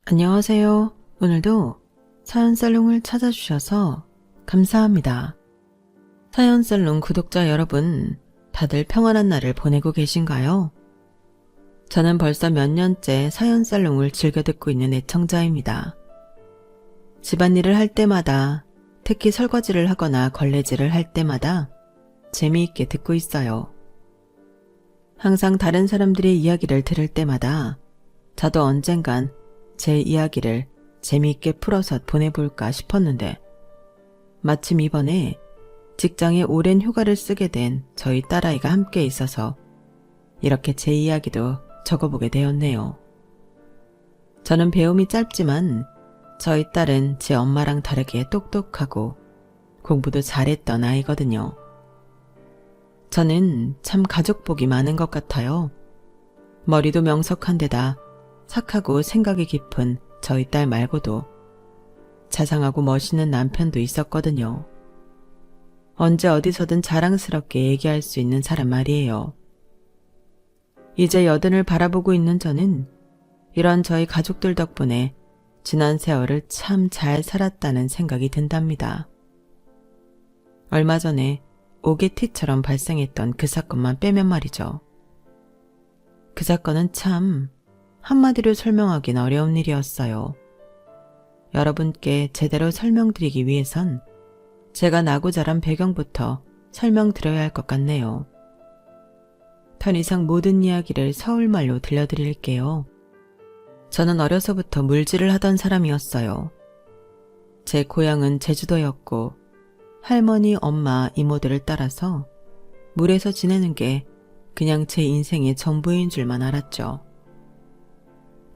안녕하세요. 오늘도 사연살롱을 찾아주셔서 감사합니다. 사연살롱 구독자 여러분, 다들 평안한 날을 보내고 계신가요? 저는 벌써 몇 년째 사연살롱을 즐겨 듣고 있는 애청자입니다. 집안일을 할 때마다, 특히 설거지를 하거나 걸레질을 할 때마다 재미있게 듣고 있어요. 항상 다른 사람들의 이야기를 들을 때마다 저도 언젠간 제 이야기를 재미있게 풀어서 보내볼까 싶었는데 마침 이번에 직장에 오랜 휴가를 쓰게 된 저희 딸아이가 함께 있어서 이렇게 제 이야기도 적어보게 되었네요. 저는 배움이 짧지만 저희 딸은 제 엄마랑 다르게 똑똑하고 공부도 잘했던 아이거든요. 저는 참 가족복이 많은 것 같아요. 머리도 명석한 데다 착하고 생각이 깊은 저희 딸 말고도 자상하고 멋있는 남편도 있었거든요. 언제 어디서든 자랑스럽게 얘기할 수 있는 사람 말이에요. 이제 여든을 바라보고 있는 저는 이런 저희 가족들 덕분에 지난 세월을 참 잘 살았다는 생각이 든답니다. 얼마 전에 오게티처럼 발생했던 그 사건만 빼면 말이죠. 그 사건은 참 한마디로 설명하긴 어려운 일이었어요. 여러분께 제대로 설명드리기 위해선 제가 나고 자란 배경부터 설명드려야 할 것 같네요. 편의상 모든 이야기를 서울말로 들려드릴게요. 저는 어려서부터 물질을 하던 사람이었어요. 제 고향은 제주도였고 할머니, 엄마, 이모들을 따라서 물에서 지내는 게 그냥 제 인생의 전부인 줄만 알았죠.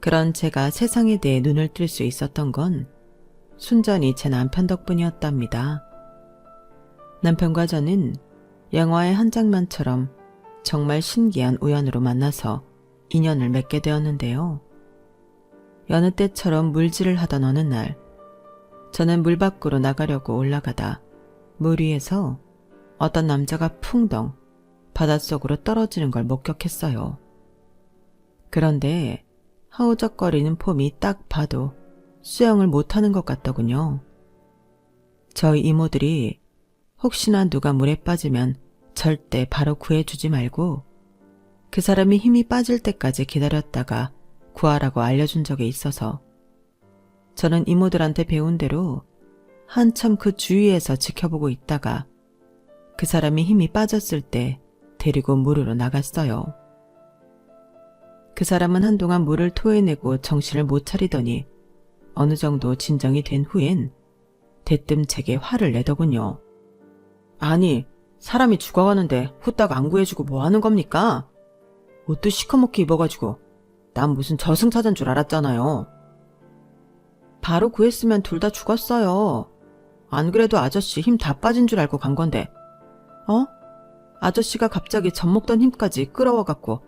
그런 제가 세상에 대해 눈을 뜰 수 있었던 건 순전히 제 남편 덕분이었답니다. 남편과 저는 영화의 한 장면처럼 정말 신기한 우연으로 만나서 인연을 맺게 되었는데요. 여느 때처럼 물질을 하던 어느 날, 저는 물 밖으로 나가려고 올라가다 물 위에서 어떤 남자가 풍덩 바닷속으로 떨어지는 걸 목격했어요. 그런데 허우적거리는 폼이 딱 봐도 수영을 못하는 것 같더군요. 저희 이모들이 혹시나 누가 물에 빠지면 절대 바로 구해주지 말고 그 사람이 힘이 빠질 때까지 기다렸다가 구하라고 알려준 적이 있어서 저는 이모들한테 배운 대로 한참 그 주위에서 지켜보고 있다가 그 사람이 힘이 빠졌을 때 데리고 물으로 나갔어요. 그 사람은 한동안 물을 토해내고 정신을 못 차리더니 어느 정도 진정이 된 후엔 대뜸 제게 화를 내더군요. 아니, 사람이 죽어가는데 후딱 안 구해주고 뭐 하는 겁니까? 옷도 시커멓게 입어가지고 난 무슨 저승사자인 줄 알았잖아요. 바로 구했으면 둘 다 죽었어요. 안 그래도 아저씨 힘 다 빠진 줄 알고 간 건데. 아저씨가 갑자기 젖먹던 힘까지 끌어와갖고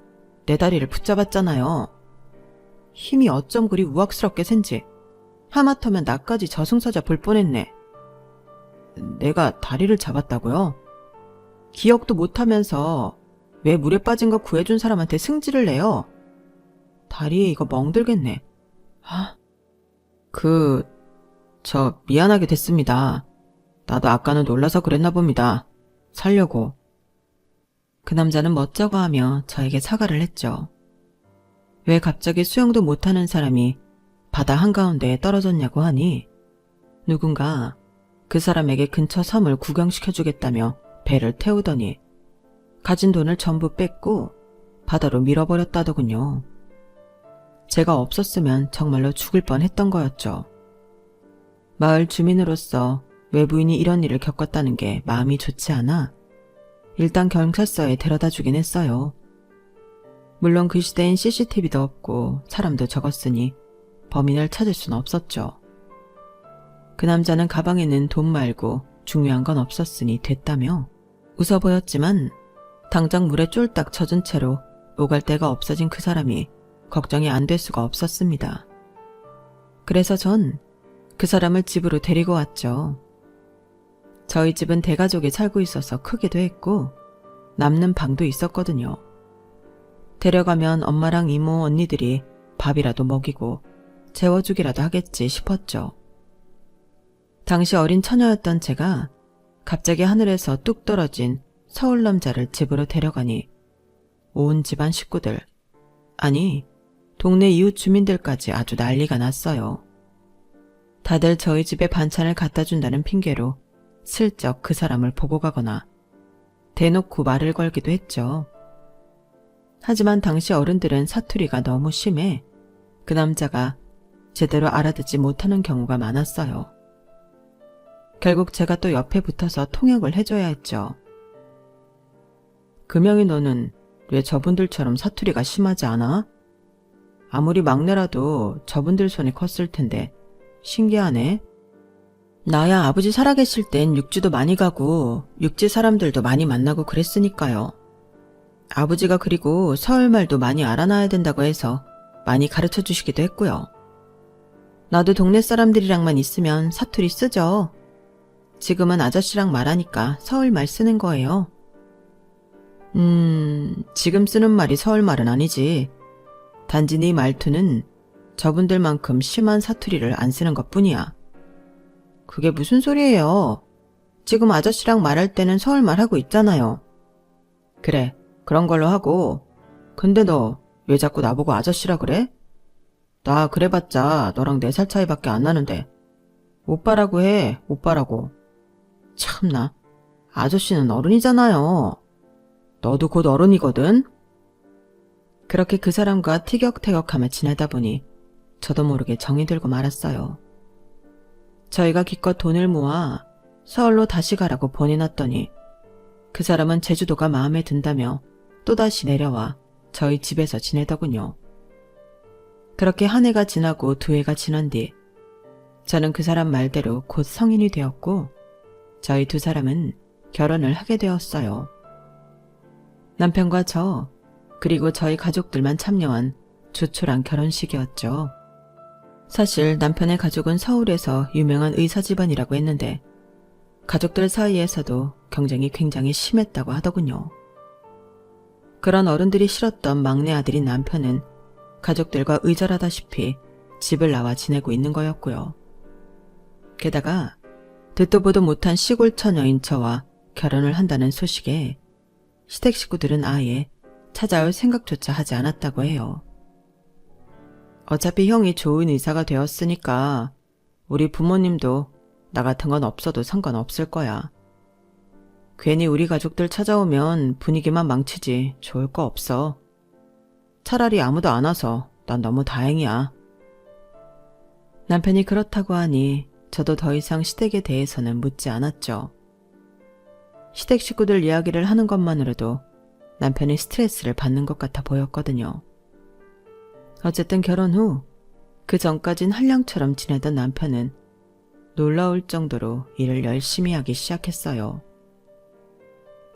내 다리를 붙잡았잖아요. 힘이 어쩜 그리 우악스럽게 센지 하마터면 나까지 저승사자 볼 뻔했네. 내가 다리를 잡았다고요? 기억도 못하면서 왜 물에 빠진 거 구해준 사람한테 승질을 내요? 다리에 이거 멍들겠네. 미안하게 됐습니다. 나도 아까는 놀라서 그랬나 봅니다. 살려고. 그 남자는 멋쩍어 하며 저에게 사과를 했죠. 왜 갑자기 수영도 못하는 사람이 바다 한가운데에 떨어졌냐고 하니 누군가 그 사람에게 근처 섬을 구경시켜주겠다며 배를 태우더니 가진 돈을 전부 뺏고 바다로 밀어버렸다더군요. 제가 없었으면 정말로 죽을 뻔했던 거였죠. 마을 주민으로서 외부인이 이런 일을 겪었다는 게 마음이 좋지 않아 일단 경찰서에 데려다 주긴 했어요. 물론 그 시대엔 CCTV도 없고 사람도 적었으니 범인을 찾을 순 없었죠. 그 남자는 가방에는 돈 말고 중요한 건 없었으니 됐다며 웃어 보였지만 당장 물에 쫄딱 젖은 채로 오갈 데가 없어진 그 사람이 걱정이 안 될 수가 없었습니다. 그래서 전 그 사람을 집으로 데리고 왔죠. 저희 집은 대가족이 살고 있어서 크기도 했고 남는 방도 있었거든요. 데려가면 엄마랑 이모 언니들이 밥이라도 먹이고 재워주기라도 하겠지 싶었죠. 당시 어린 처녀였던 제가 갑자기 하늘에서 뚝 떨어진 서울 남자를 집으로 데려가니 온 집안 식구들, 아니 동네 이웃 주민들까지 아주 난리가 났어요. 다들 저희 집에 반찬을 갖다 준다는 핑계로 슬쩍 그 사람을 보고 가거나 대놓고 말을 걸기도 했죠. 하지만 당시 어른들은 사투리가 너무 심해 그 남자가 제대로 알아듣지 못하는 경우가 많았어요. 결국 제가 또 옆에 붙어서 통역을 해줘야 했죠. 금영이 너는 왜 저분들처럼 사투리가 심하지 않아? 아무리 막내라도 저분들 손이 컸을 텐데 신기하네. 나야 아버지 살아계실 땐 육지도 많이 가고 육지 사람들도 많이 만나고 그랬으니까요. 아버지가 그리고 서울말도 많이 알아놔야 된다고 해서 많이 가르쳐 주시기도 했고요. 나도 동네 사람들이랑만 있으면 사투리 쓰죠. 지금은 아저씨랑 말하니까 서울말 쓰는 거예요. 지금 쓰는 말이 서울말은 아니지. 단지 네 말투는 저분들만큼 심한 사투리를 안 쓰는 것뿐이야. 그게 무슨 소리예요? 지금 아저씨랑 말할 때는 서울말 하고 있잖아요. 그래, 그런 걸로 하고. 근데 너 왜 자꾸 나보고 아저씨라 그래? 나 그래봤자 너랑 4살 차이밖에 안 나는데 오빠라고 해, 오빠라고. 참나, 아저씨는 어른이잖아요. 너도 곧 어른이거든? 그렇게 그 사람과 티격태격하며 지내다 보니 저도 모르게 정이 들고 말았어요. 저희가 기껏 돈을 모아 서울로 다시 가라고 보내놨더니 그 사람은 제주도가 마음에 든다며 또다시 내려와 저희 집에서 지내더군요. 그렇게 한 해가 지나고 2해가 지난 뒤 저는 그 사람 말대로 곧 성인이 되었고 저희 2 사람은 결혼을 하게 되었어요. 남편과 저 그리고 저희 가족들만 참여한 조촐한 결혼식이었죠. 사실 남편의 가족은 서울에서 유명한 의사 집안이라고 했는데 가족들 사이에서도 경쟁이 굉장히 심했다고 하더군요. 그런 어른들이 싫었던 막내 아들인 남편은 가족들과 의절하다시피 집을 나와 지내고 있는 거였고요. 게다가 듣도 보도 못한 시골 처녀인 저와 결혼을 한다는 소식에 시댁 식구들은 아예 찾아올 생각조차 하지 않았다고 해요. 어차피 형이 좋은 의사가 되었으니까 우리 부모님도 나 같은 건 없어도 상관없을 거야. 괜히 우리 가족들 찾아오면 분위기만 망치지 좋을 거 없어. 차라리 아무도 안 와서 난 너무 다행이야. 남편이 그렇다고 하니 저도 더 이상 시댁에 대해서는 묻지 않았죠. 시댁 식구들 이야기를 하는 것만으로도 남편이 스트레스를 받는 것 같아 보였거든요. 어쨌든 결혼 후 그 전까진 한량처럼 지내던 남편은 놀라울 정도로 일을 열심히 하기 시작했어요.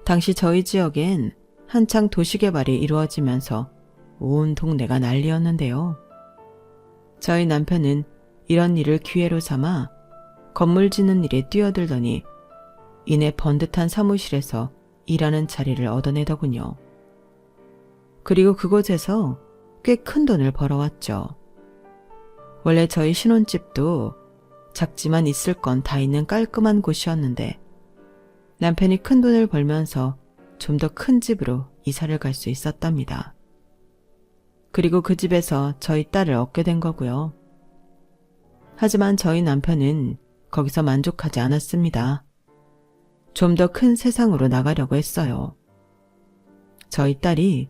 당시 저희 지역엔 한창 도시개발이 이루어지면서 온 동네가 난리였는데요. 저희 남편은 이런 일을 기회로 삼아 건물 짓는 일에 뛰어들더니 이내 번듯한 사무실에서 일하는 자리를 얻어내더군요. 그리고 그곳에서 꽤 큰 돈을 벌어왔죠. 원래 저희 신혼집도 작지만 있을 건 다 있는 깔끔한 곳이었는데 남편이 큰 돈을 벌면서 좀 더 큰 집으로 이사를 갈 수 있었답니다. 그리고 그 집에서 저희 딸을 얻게 된 거고요. 하지만 저희 남편은 거기서 만족하지 않았습니다. 좀 더 큰 세상으로 나가려고 했어요. 저희 딸이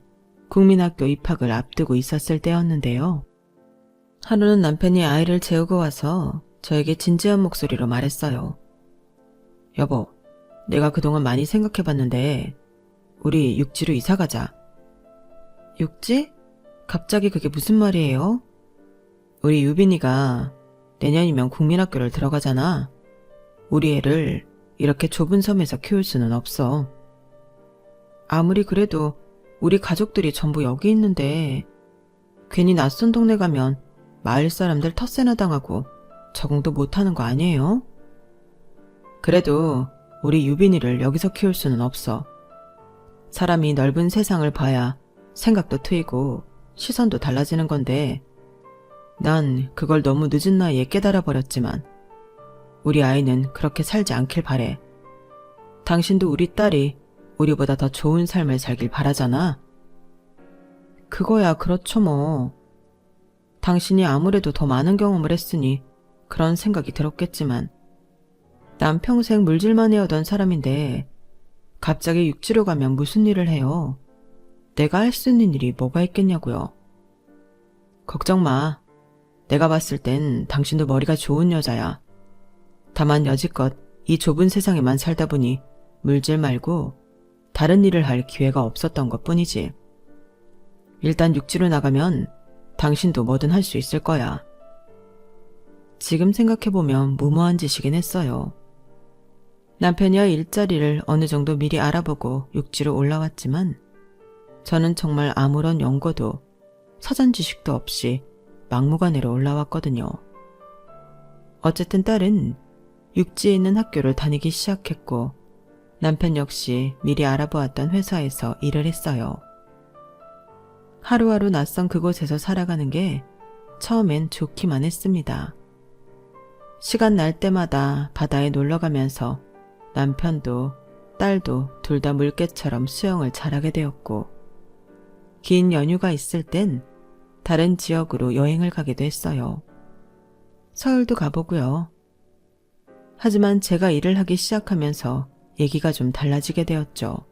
국민학교 입학을 앞두고 있었을 때였는데요. 하루는 남편이 아이를 재우고 와서 저에게 진지한 목소리로 말했어요. 여보, 내가 그동안 많이 생각해봤는데 우리 육지로 이사 가자. 육지? 갑자기 그게 무슨 말이에요? 우리 유빈이가 내년이면 국민학교를 들어가잖아. 우리 애를 이렇게 좁은 섬에서 키울 수는 없어. 아무리 그래도 우리 가족들이 전부 여기 있는데 괜히 낯선 동네 가면 마을 사람들 텃세나 당하고 적응도 못하는 거 아니에요? 그래도 우리 유빈이를 여기서 키울 수는 없어. 사람이 넓은 세상을 봐야 생각도 트이고 시선도 달라지는 건데 난 그걸 너무 늦은 나이에 깨달아 버렸지만 우리 아이는 그렇게 살지 않길 바래. 당신도 우리 딸이 우리보다 더 좋은 삶을 살길 바라잖아. 그거야 그렇죠 뭐. 당신이 아무래도 더 많은 경험을 했으니 그런 생각이 들었겠지만 난 평생 물질만 해오던 사람인데 갑자기 육지로 가면 무슨 일을 해요? 내가 할 수 있는 일이 뭐가 있겠냐고요. 걱정 마. 내가 봤을 땐 당신도 머리가 좋은 여자야. 다만 여지껏 이 좁은 세상에만 살다 보니 물질 말고 다른 일을 할 기회가 없었던 것 뿐이지. 일단 육지로 나가면 당신도 뭐든 할 수 있을 거야. 지금 생각해보면 무모한 짓이긴 했어요. 남편이야 일자리를 어느 정도 미리 알아보고 육지로 올라왔지만 저는 정말 아무런 연고도 사전 지식도 없이 막무가내로 올라왔거든요. 어쨌든 딸은 육지에 있는 학교를 다니기 시작했고 남편 역시 미리 알아보았던 회사에서 일을 했어요. 하루하루 낯선 그곳에서 살아가는 게 처음엔 좋기만 했습니다. 시간 날 때마다 바다에 놀러가면서 남편도 딸도 둘 다 물개처럼 수영을 잘하게 되었고 긴 연휴가 있을 땐 다른 지역으로 여행을 가기도 했어요. 서울도 가보고요. 하지만 제가 일을 하기 시작하면서 얘기가 좀 달라지게 되었죠.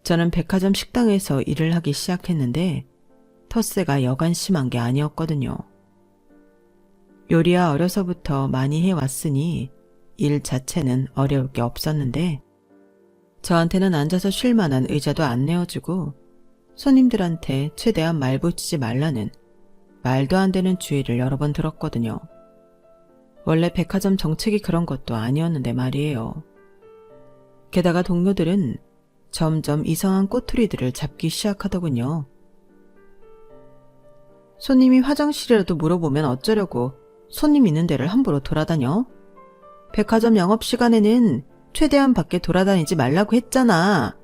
저는 백화점 식당에서 일을 하기 시작했는데 텃세가 여간 심한 게 아니었거든요. 요리야 어려서부터 많이 해왔으니 일 자체는 어려울 게 없었는데 저한테는 앉아서 쉴 만한 의자도 안 내어주고 손님들한테 최대한 말 붙이지 말라는 말도 안 되는 주의를 여러 번 들었거든요. 원래 백화점 정책이 그런 것도 아니었는데 말이에요. 게다가 동료들은 점점 이상한 꼬투리들을 잡기 시작하더군요. 손님이 화장실이라도 물어보면 어쩌려고 손님 있는 데를 함부로 돌아다녀? 백화점 영업시간에는 최대한 밖에 돌아다니지 말라고 했잖아.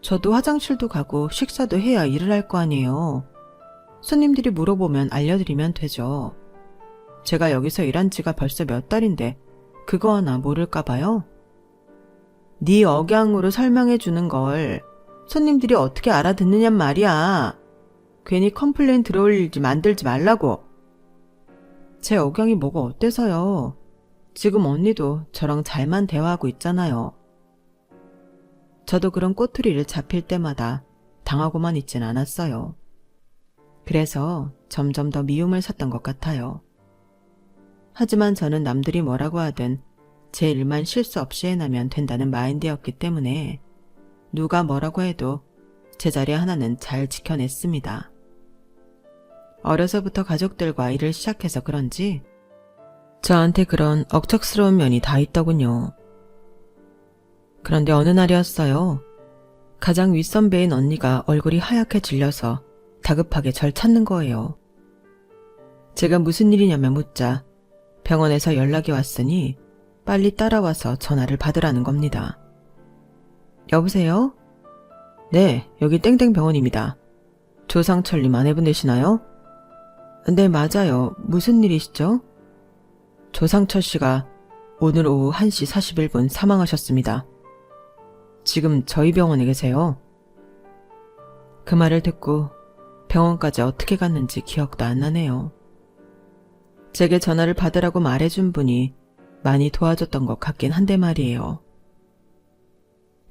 저도 화장실도 가고 식사도 해야 일을 할 거 아니에요. 손님들이 물어보면 알려드리면 되죠. 제가 여기서 일한 지가 벌써 몇 달인데 그거 하나 모를까 봐요. 네 억양으로 설명해 주는 걸 손님들이 어떻게 알아듣느냔 말이야. 괜히 컴플레인 들어올 일 만들지 말라고. 제 억양이 뭐가 어때서요? 지금 언니도 저랑 잘만 대화하고 있잖아요. 저도 그런 꼬투리를 잡힐 때마다 당하고만 있진 않았어요. 그래서 점점 더 미움을 샀던 것 같아요. 하지만 저는 남들이 뭐라고 하든 제 일만 실수 없이 해나면 된다는 마인드였기 때문에 누가 뭐라고 해도 제 자리 하나는 잘 지켜냈습니다. 어려서부터 가족들과 일을 시작해서 그런지 저한테 그런 억척스러운 면이 다 있더군요. 그런데 어느 날이었어요. 가장 윗선배인 언니가 얼굴이 하얗게 질려서 다급하게 절 찾는 거예요. 제가 무슨 일이냐며 묻자 병원에서 연락이 왔으니 빨리 따라와서 전화를 받으라는 겁니다. 여보세요? 네, 여기 땡땡병원입니다. 조상철님 아내분 되시나요? 네, 맞아요. 무슨 일이시죠? 조상철 씨가 오늘 오후 1시 41분 사망하셨습니다. 지금 저희 병원에 계세요. 그 말을 듣고 병원까지 어떻게 갔는지 기억도 안 나네요. 제게 전화를 받으라고 말해준 분이 많이 도와줬던 것 같긴 한데 말이에요.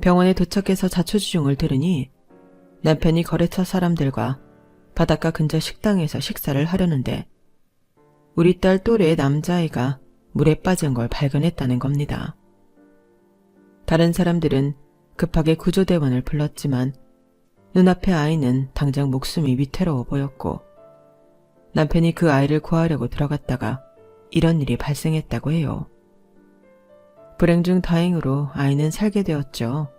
병원에 도착해서 자초지종을 들으니 남편이 거래처 사람들과 바닷가 근처 식당에서 식사를 하려는데 우리 딸 또래의 남자아이가 물에 빠진 걸 발견했다는 겁니다. 다른 사람들은 급하게 구조대원을 불렀지만 눈앞의 아이는 당장 목숨이 위태로워 보였고 남편이 그 아이를 구하려고 들어갔다가 이런 일이 발생했다고 해요. 불행 중 다행으로 아이는 살게 되었죠.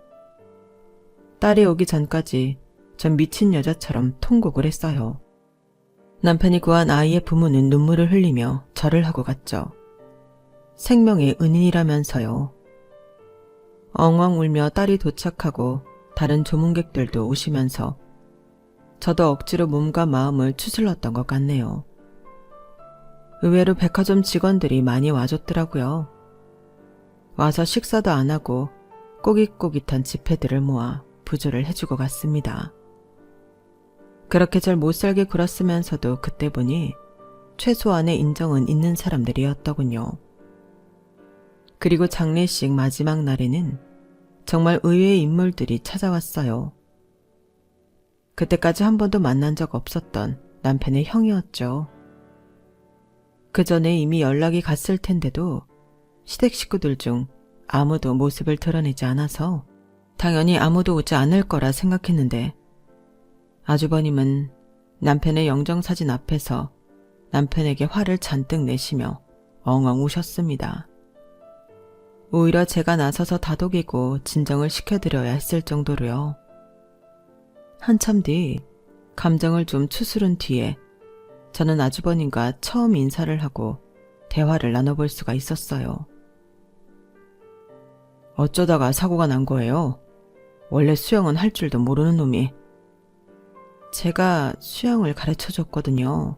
딸이 오기 전까지 전 미친 여자처럼 통곡을 했어요. 남편이 구한 아이의 부모는 눈물을 흘리며 절을 하고 갔죠. 생명의 은인이라면서요. 엉엉 울며 딸이 도착하고 다른 조문객들도 오시면서 저도 억지로 몸과 마음을 추슬렀던 것 같네요. 의외로 백화점 직원들이 많이 와줬더라고요. 와서 식사도 안 하고 꼬깃꼬깃한 지폐들을 모아 부조를 해주고 갔습니다. 그렇게 절 못살게 굴었으면서도 그때 보니 최소한의 인정은 있는 사람들이었더군요. 그리고 장례식 마지막 날에는 정말 의외의 인물들이 찾아왔어요. 그때까지 한 번도 만난 적 없었던 남편의 형이었죠. 그 전에 이미 연락이 갔을 텐데도 시댁 식구들 중 아무도 모습을 드러내지 않아서 당연히 아무도 오지 않을 거라 생각했는데 아주버님은 남편의 영정사진 앞에서 남편에게 화를 잔뜩 내시며 엉엉 우셨습니다. 오히려 제가 나서서 다독이고 진정을 시켜드려야 했을 정도로요. 한참 뒤 감정을 좀 추스른 뒤에 저는 아주버님과 처음 인사를 하고 대화를 나눠볼 수가 있었어요. 어쩌다가 사고가 난 거예요? 원래 수영은 할 줄도 모르는 놈이. 제가 수영을 가르쳐줬거든요.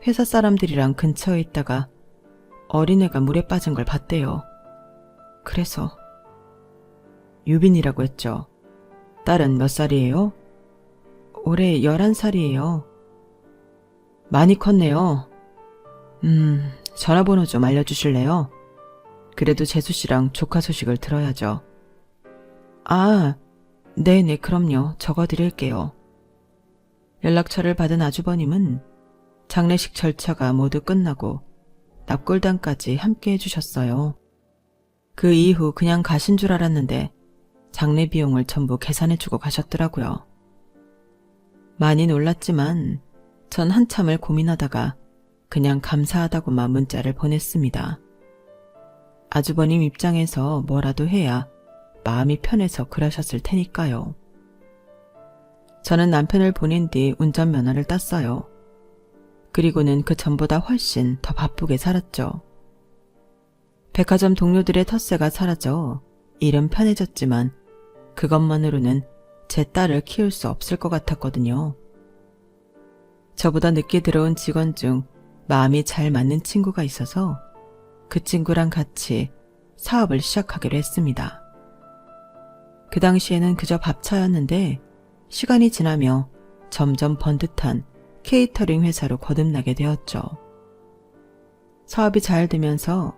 회사 사람들이랑 근처에 있다가 어린애가 물에 빠진 걸 봤대요. 그래서 유빈이라고 했죠. 딸은 몇 살이에요? 올해 11살이에요. 많이 컸네요. 전화번호 좀 알려주실래요? 그래도 재수씨랑 조카 소식을 들어야죠. 아, 네네 그럼요. 적어드릴게요. 연락처를 받은 아주버님은 장례식 절차가 모두 끝나고 납골당까지 함께 해주셨어요. 그 이후 그냥 가신 줄 알았는데 장례 비용을 전부 계산해주고 가셨더라고요. 많이 놀랐지만 전 한참을 고민하다가 그냥 감사하다고만 문자를 보냈습니다. 아주버님 입장에서 뭐라도 해야 마음이 편해서 그러셨을 테니까요. 저는 남편을 보낸 뒤 운전면허를 땄어요. 그리고는 그 전보다 훨씬 더 바쁘게 살았죠. 백화점 동료들의 텃세가 사라져 일은 편해졌지만 그것만으로는 제 딸을 키울 수 없을 것 같았거든요. 저보다 늦게 들어온 직원 중 마음이 잘 맞는 친구가 있어서 그 친구랑 같이 사업을 시작하기로 했습니다. 그 당시에는 그저 밥차였는데 시간이 지나며 점점 번듯한 케이터링 회사로 거듭나게 되었죠. 사업이 잘 되면서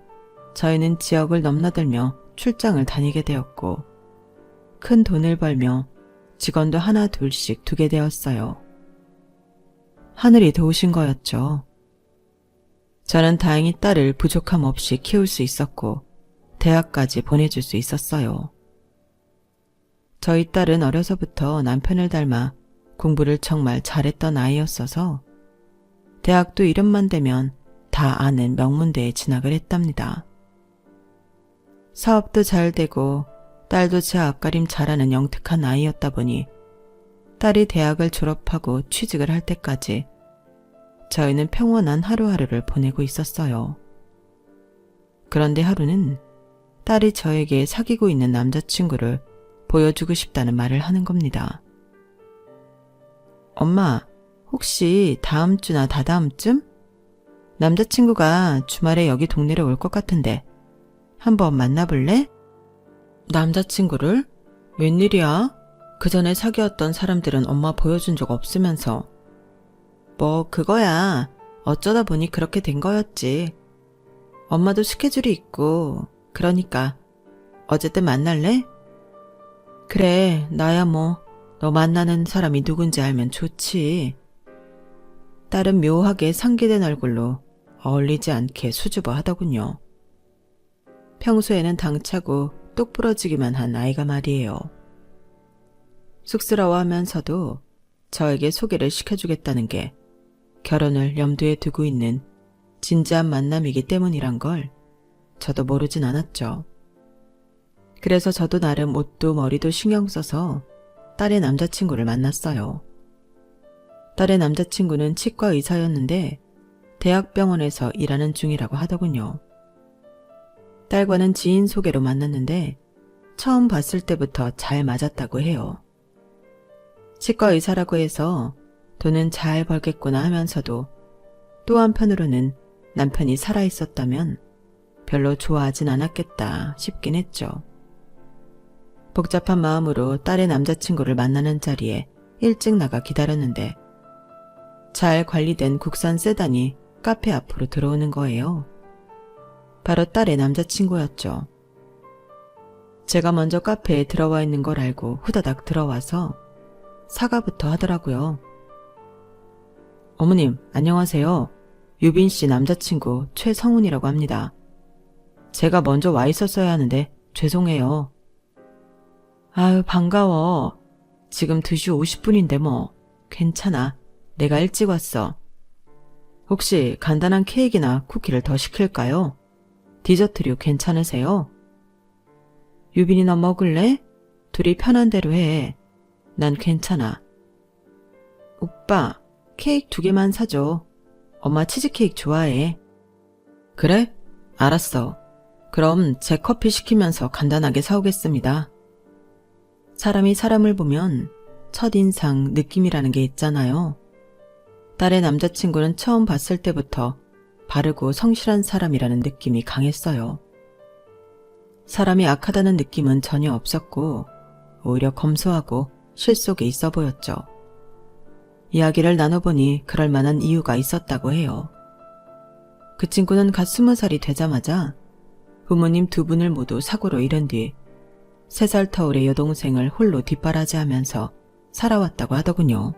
저희는 지역을 넘나들며 출장을 다니게 되었고 큰 돈을 벌며 직원도 하나 둘씩 두게 되었어요. 하늘이 도우신 거였죠. 저는 다행히 딸을 부족함 없이 키울 수 있었고 대학까지 보내줄 수 있었어요. 저희 딸은 어려서부터 남편을 닮아 공부를 정말 잘했던 아이였어서 대학도 이름만 대면 다 아는 명문대에 진학을 했답니다. 사업도 잘 되고 딸도 제 앞가림 잘하는 영특한 아이였다 보니 딸이 대학을 졸업하고 취직을 할 때까지 저희는 평온한 하루하루를 보내고 있었어요. 그런데 하루는 딸이 저에게 사귀고 있는 남자친구를 보여주고 싶다는 말을 하는 겁니다. 엄마, 혹시 다음 주나 다다음쯤? 남자친구가 주말에 여기 동네로 올 것 같은데 한번 만나볼래? 남자친구를? 웬일이야? 그 전에 사귀었던 사람들은 엄마 보여준 적 없으면서. 뭐 그거야. 어쩌다 보니 그렇게 된 거였지. 엄마도 스케줄이 있고 그러니까 어쨌든 만날래? 그래, 나야 뭐 너 만나는 사람이 누군지 알면 좋지. 딸은 묘하게 상기된 얼굴로 어울리지 않게 수줍어 하더군요. 평소에는 당차고 똑부러지기만 한 아이가 말이에요. 쑥스러워하면서도 저에게 소개를 시켜주겠다는 게 결혼을 염두에 두고 있는 진지한 만남이기 때문이란 걸 저도 모르진 않았죠. 그래서 저도 나름 옷도 머리도 신경 써서 딸의 남자친구를 만났어요. 딸의 남자친구는 치과 의사였는데 대학병원에서 일하는 중이라고 하더군요. 딸과는 지인 소개로 만났는데 처음 봤을 때부터 잘 맞았다고 해요. 치과 의사라고 해서 돈은 잘 벌겠구나 하면서도 또 한편으로는 남편이 살아있었다면 별로 좋아하진 않았겠다 싶긴 했죠. 복잡한 마음으로 딸의 남자친구를 만나는 자리에 일찍 나가 기다렸는데 잘 관리된 국산 세단이 카페 앞으로 들어오는 거예요. 바로 딸의 남자친구였죠. 제가 먼저 카페에 들어와 있는 걸 알고 후다닥 들어와서 사과부터 하더라고요. 어머님, 안녕하세요. 유빈 씨 남자친구 최성훈이라고 합니다. 제가 먼저 와 있었어야 하는데 죄송해요. 아유, 반가워. 지금 2시 50분인데 뭐. 괜찮아. 내가 일찍 왔어. 혹시 간단한 케이크나 쿠키를 더 시킬까요? 디저트류 괜찮으세요? 유빈이 너 먹을래? 둘이 편한 대로 해. 난 괜찮아. 오빠, 케이크 2개만 사줘. 엄마 치즈케이크 좋아해. 그래? 알았어. 그럼 제 커피 시키면서 간단하게 사오겠습니다. 사람이 사람을 보면 첫인상 느낌이라는 게 있잖아요. 딸의 남자친구는 처음 봤을 때부터 바르고 성실한 사람이라는 느낌이 강했어요. 사람이 악하다는 느낌은 전혀 없었고 오히려 검소하고 실속이 있어 보였죠. 이야기를 나눠보니 그럴 만한 이유가 있었다고 해요. 그 친구는 갓 20살이 되자마자 부모님 2분을 모두 사고로 잃은 뒤 3살 터울의 여동생을 홀로 뒷바라지하면서 살아왔다고 하더군요.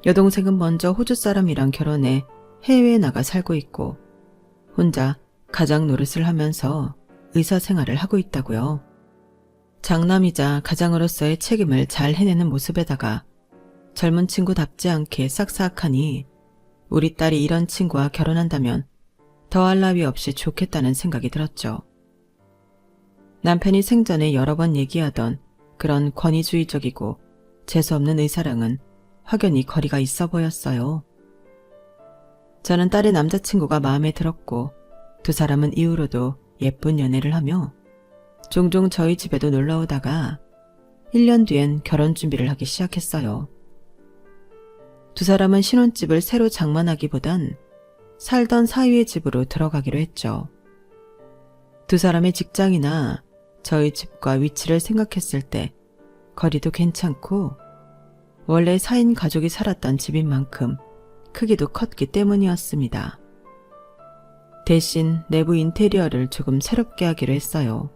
여동생은 먼저 호주 사람이랑 결혼해 해외에 나가 살고 있고 혼자 가장 노릇을 하면서 의사 생활을 하고 있다고요. 장남이자 가장으로서의 책임을 잘 해내는 모습에다가 젊은 친구답지 않게 싹싹하니 우리 딸이 이런 친구와 결혼한다면 더할 나위 없이 좋겠다는 생각이 들었죠. 남편이 생전에 여러 번 얘기하던 그런 권위주의적이고 재수없는 의사랑은 확연히 거리가 있어 보였어요. 저는 딸의 남자친구가 마음에 들었고 2사람은 이후로도 예쁜 연애를 하며 종종 저희 집에도 놀러오다가 1년 뒤엔 결혼 준비를 하기 시작했어요. 2사람은 신혼집을 새로 장만하기보단 살던 사위의 집으로 들어가기로 했죠. 2사람의 직장이나 저희 집과 위치를 생각했을 때 거리도 괜찮고 원래 4인 가족이 살았던 집인 만큼 크기도 컸기 때문이었습니다. 대신 내부 인테리어를 조금 새롭게 하기로 했어요.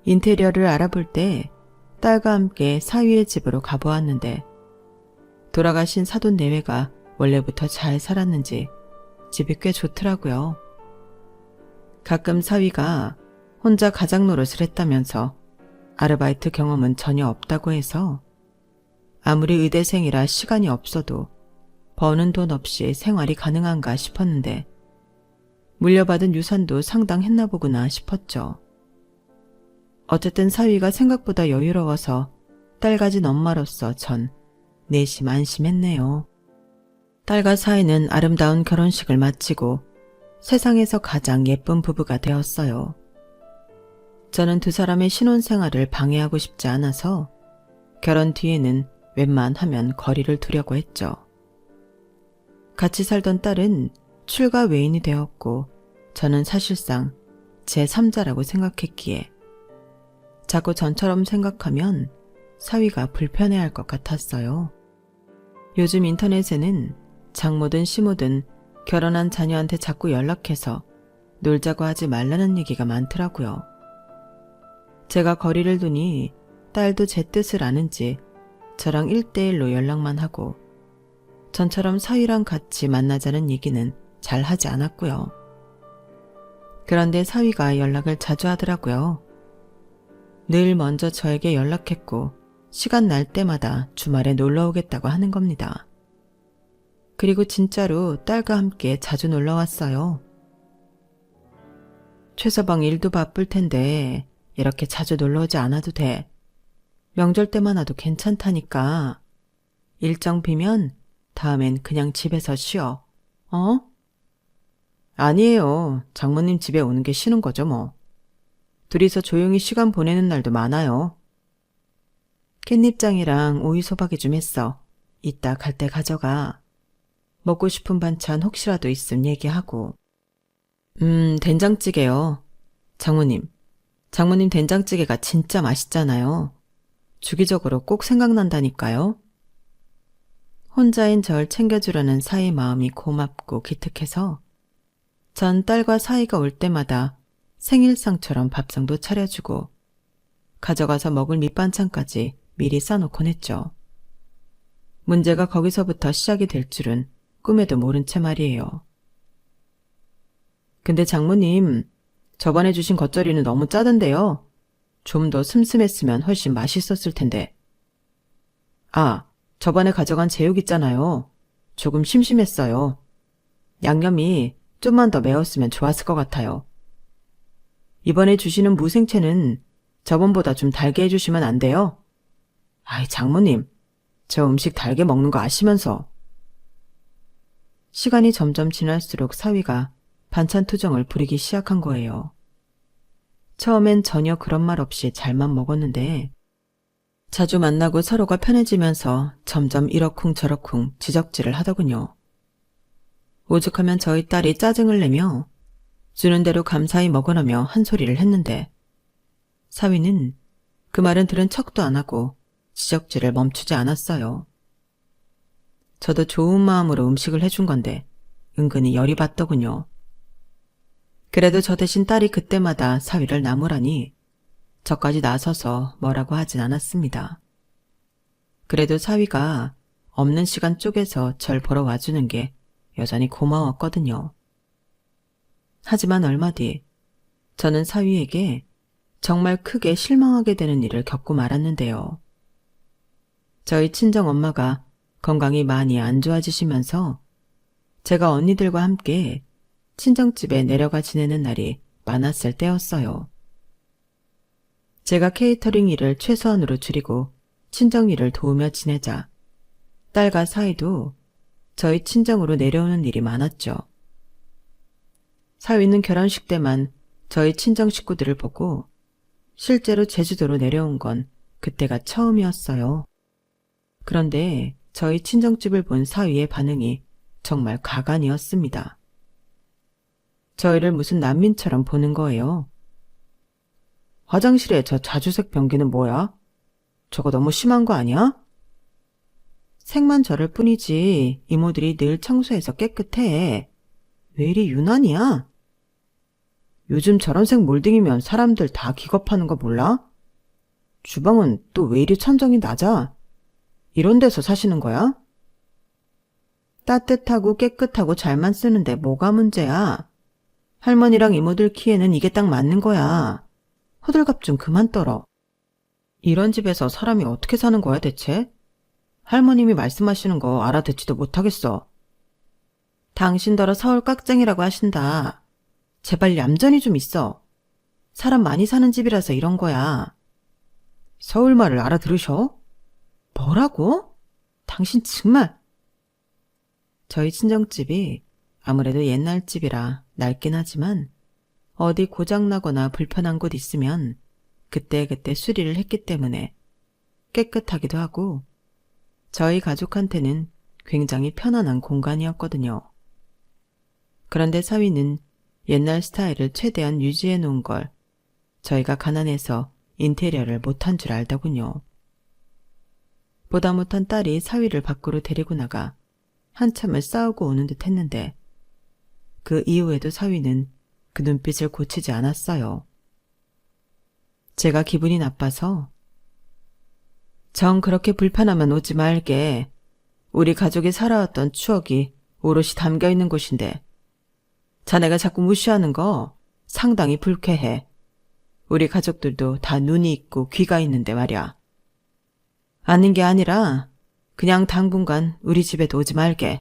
인테리어를 알아볼 때 딸과 함께 사위의 집으로 가보았는데 돌아가신 사돈 내외가 원래부터 잘 살았는지 집이 꽤 좋더라고요. 가끔 사위가 혼자 가장 노릇을 했다면서 아르바이트 경험은 전혀 없다고 해서 아무리 의대생이라 시간이 없어도 버는 돈 없이 생활이 가능한가 싶었는데 물려받은 유산도 상당했나 보구나 싶었죠. 어쨌든 사위가 생각보다 여유로워서 딸 가진 엄마로서 전 내심 안심했네요. 딸과 사위는 아름다운 결혼식을 마치고 세상에서 가장 예쁜 부부가 되었어요. 저는 2사람의 신혼생활을 방해하고 싶지 않아서 결혼 뒤에는 웬만하면 거리를 두려고 했죠. 같이 살던 딸은 출가 외인이 되었고 저는 사실상 제3자라고 생각했기에 자꾸 전처럼 생각하면 사위가 불편해할 것 같았어요. 요즘 인터넷에는 장모든 시모든 결혼한 자녀한테 자꾸 연락해서 놀자고 하지 말라는 얘기가 많더라고요. 제가 거리를 두니 딸도 제 뜻을 아는지 저랑 1대1로 연락만 하고 전처럼 사위랑 같이 만나자는 얘기는 잘 하지 않았고요. 그런데 사위가 연락을 자주 하더라고요. 늘 먼저 저에게 연락했고 시간 날 때마다 주말에 놀러 오겠다고 하는 겁니다. 그리고 진짜로 딸과 함께 자주 놀러 왔어요. 최서방 일도 바쁠 텐데 이렇게 자주 놀러 오지 않아도 돼. 명절 때만 와도 괜찮다니까. 일정 비면 다음엔 그냥 집에서 쉬어. 어? 아니에요. 장모님 집에 오는 게 쉬는 거죠 뭐. 둘이서 조용히 시간 보내는 날도 많아요. 깻잎장이랑 오이소박이 좀 했어. 이따 갈 때 가져가. 먹고 싶은 반찬 혹시라도 있음 얘기하고. 된장찌개요. 장모님 된장찌개가 진짜 맛있잖아요. 주기적으로 꼭 생각난다니까요. 혼자인 절 챙겨주려는 사위 마음이 고맙고 기특해서 전 딸과 사위가 올 때마다 생일상처럼 밥상도 차려주고 가져가서 먹을 밑반찬까지 미리 싸놓곤 했죠. 문제가 거기서부터 시작이 될 줄은 꿈에도 모른 채 말이에요. 근데 장모님, 저번에 주신 겉절이는 너무 짜던데요. 좀 더 슴슴했으면 훨씬 맛있었을 텐데. 아, 저번에 가져간 제육 있잖아요. 조금 심심했어요. 양념이 좀만 더 매웠으면 좋았을 것 같아요. 이번에 주시는 무생채는 저번보다 좀 달게 해주시면 안 돼요? 아이, 장모님, 저 음식 달게 먹는 거 아시면서. 시간이 점점 지날수록 사위가 반찬 투정을 부리기 시작한 거예요. 처음엔 전혀 그런 말 없이 잘만 먹었는데 자주 만나고 서로가 편해지면서 점점 이러쿵저러쿵 지적질을 하더군요. 오죽하면 저희 딸이 짜증을 내며 주는 대로 감사히 먹으라며 한 소리를 했는데 사위는 그 말은 들은 척도 안 하고 지적질을 멈추지 않았어요. 저도 좋은 마음으로 음식을 해준 건데 은근히 열이 받더군요. 그래도 저 대신 딸이 그때마다 사위를 나무라니 저까지 나서서 뭐라고 하진 않았습니다. 그래도 사위가 없는 시간 쪼개서 절 보러 와주는 게 여전히 고마웠거든요. 하지만 얼마 뒤 저는 사위에게 정말 크게 실망하게 되는 일을 겪고 말았는데요. 저희 친정엄마가 건강이 많이 안 좋아지시면서 제가 언니들과 함께 친정집에 내려가 지내는 날이 많았을 때였어요. 제가 케이터링 일을 최소한으로 줄이고 친정 일을 도우며 지내자 딸과 사위도 저희 친정으로 내려오는 일이 많았죠. 사위는 결혼식 때만 저희 친정 식구들을 보고 실제로 제주도로 내려온 건 그때가 처음이었어요. 그런데 저희 친정집을 본 사위의 반응이 정말 가관이었습니다. 저희를 무슨 난민처럼 보는 거예요. 화장실에 저 자주색 변기는 뭐야? 저거 너무 심한 거 아니야? 색만 저럴 뿐이지 이모들이 늘 청소해서 깨끗해. 왜 이리 유난이야? 요즘 저런 색 몰딩이면 사람들 다 기겁하는 거 몰라? 주방은 또 왜 이리 천정이 낮아? 이런 데서 사시는 거야? 따뜻하고 깨끗하고 잘만 쓰는데 뭐가 문제야? 할머니랑 이모들 키에는 이게 딱 맞는 거야. 호들갑 좀 그만 떨어. 이런 집에서 사람이 어떻게 사는 거야 대체? 할머님이 말씀하시는 거 알아듣지도 못하겠어. 당신더러 서울 깍쟁이라고 하신다. 제발 얌전히 좀 있어. 사람 많이 사는 집이라서 이런 거야. 서울 말을 알아들으셔? 뭐라고? 당신 정말. 저희 친정집이 아무래도 옛날 집이라 낡긴 하지만 어디 고장나거나 불편한 곳 있으면 그때그때 수리를 했기 때문에 깨끗하기도 하고 저희 가족한테는 굉장히 편안한 공간이었거든요. 그런데 사위는 옛날 스타일을 최대한 유지해 놓은 걸 저희가 가난해서 인테리어를 못한 줄 알더군요. 보다 못한 딸이 사위를 밖으로 데리고 나가 한참을 싸우고 오는 듯 했는데 그 이후에도 사위는 그 눈빛을 고치지 않았어요. 제가 기분이 나빠서 정 그렇게 불편하면 오지 말게. 우리 가족이 살아왔던 추억이 오롯이 담겨있는 곳인데 자네가 자꾸 무시하는 거 상당히 불쾌해. 우리 가족들도 다 눈이 있고 귀가 있는데 말이야. 아닌 게 아니라 그냥 당분간 우리 집에도 오지 말게.